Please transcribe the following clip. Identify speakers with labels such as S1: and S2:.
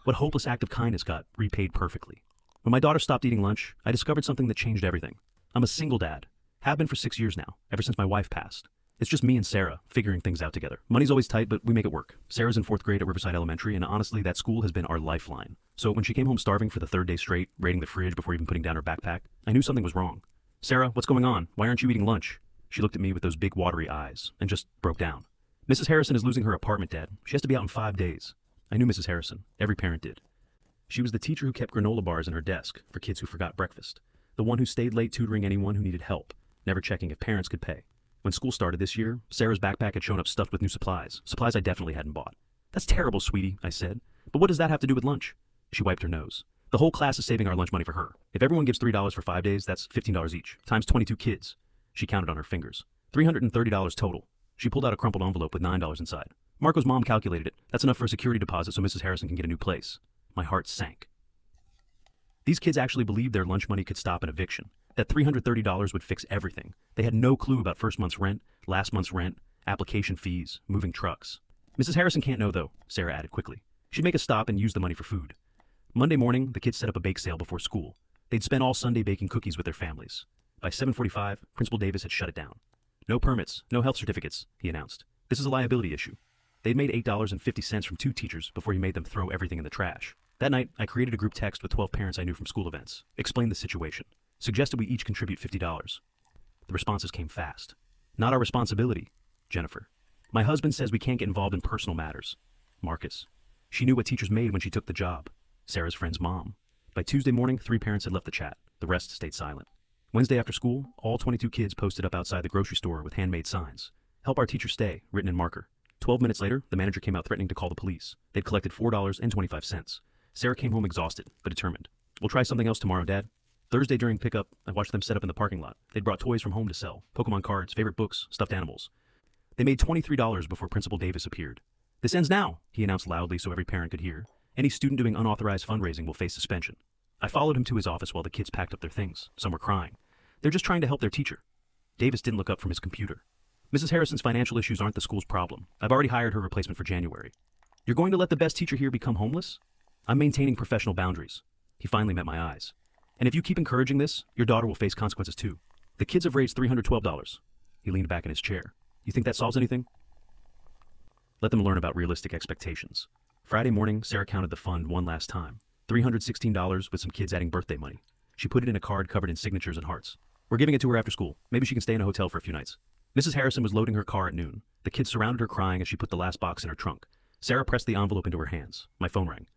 S1: What hopeless act of kindness got repaid perfectly? When my daughter stopped eating lunch, I discovered something that changed everything. I'm a single dad. Have been for 6 years now, ever since my wife passed. It's just me and Sarah, figuring things out together. Money's always tight, but we make it work. Sarah's in 4th grade at Riverside Elementary, and honestly, that school has been our lifeline. So when she came home starving for the 3rd day straight, raiding the fridge before even putting down her backpack, I knew something was wrong. Sarah, what's going on? Why aren't you eating lunch? She looked at me with those big watery eyes, and just broke down. Mrs. Harrison is losing her apartment, Dad. She has to be out in 5 days. I knew Mrs. Harrison. Every parent did. She was the teacher who kept granola bars in her desk for kids who forgot breakfast. The one who stayed late tutoring anyone who needed help, never checking if parents could pay. When school started this year, Sarah's backpack had shown up stuffed with new supplies I definitely hadn't bought. That's terrible, sweetie, I said. But what does that have to do with lunch? She wiped her nose. The whole class is saving our lunch money for her. If everyone gives $3 for 5 days, that's $15 each, times 22 kids. She counted on her fingers. $330 total. She pulled out a crumpled envelope with $9 inside. Marco's mom calculated it. That's enough for a security deposit so Mrs. Harrison can get a new place. My heart sank. These kids actually believed their lunch money could stop an eviction, that $330 would fix everything. They had no clue about first month's rent, last month's rent, application fees, moving trucks. Mrs. Harrison can't know, though, Sarah added quickly. She'd make a stop and use the money for food. Monday morning, the kids set up a bake sale before school. They'd spend all Sunday baking cookies with their families. By 7:45, Principal Davis had shut it down. No permits, no health certificates, he announced. This is a liability issue. They'd made $8.50 from 2 teachers before he made them throw everything in the trash. That night, I created a group text with 12 parents I knew from school events, explained the situation, suggested we each contribute $50. The responses came fast. Not our responsibility, Jennifer. My husband says we can't get involved in personal matters. Marcus. She knew what teachers made when she took the job. Sarah's friend's mom. By Tuesday morning, 3 parents had left the chat. The rest stayed silent. Wednesday after school, all 22 kids posted up outside the grocery store with handmade signs. Help our teacher stay, written in marker. 12 minutes later, the manager came out threatening to call the police. They'd collected $4.25. Sarah came home exhausted, but determined. We'll try something else tomorrow, Dad. Thursday during pickup, I watched them set up in the parking lot. They'd brought toys from home to sell, Pokemon cards, favorite books, stuffed animals. They made $23 before Principal Davis appeared. This ends now, he announced loudly so every parent could hear. Any student doing unauthorized fundraising will face suspension. I followed him to his office while the kids packed up their things. Some were crying. They're just trying to help their teacher. Davis didn't look up from his computer. Mrs. Harrison's financial issues aren't the school's problem. I've already hired her replacement for January. You're going to let the best teacher here become homeless? I'm maintaining professional boundaries. He finally met my eyes. And if you keep encouraging this, your daughter will face consequences too. The kids have raised $312. He leaned back in his chair. You think that solves anything? Let them learn about realistic expectations. Friday morning, Sarah counted the fund one last time. $316 with some kids adding birthday money. She put it in a card covered in signatures and hearts. We're giving it to her after school. Maybe she can stay in a hotel for a few nights. Mrs. Harrison was loading her car at noon. The kids surrounded her crying as she put the last box in her trunk. Sarah pressed the envelope into her hands. My phone rang.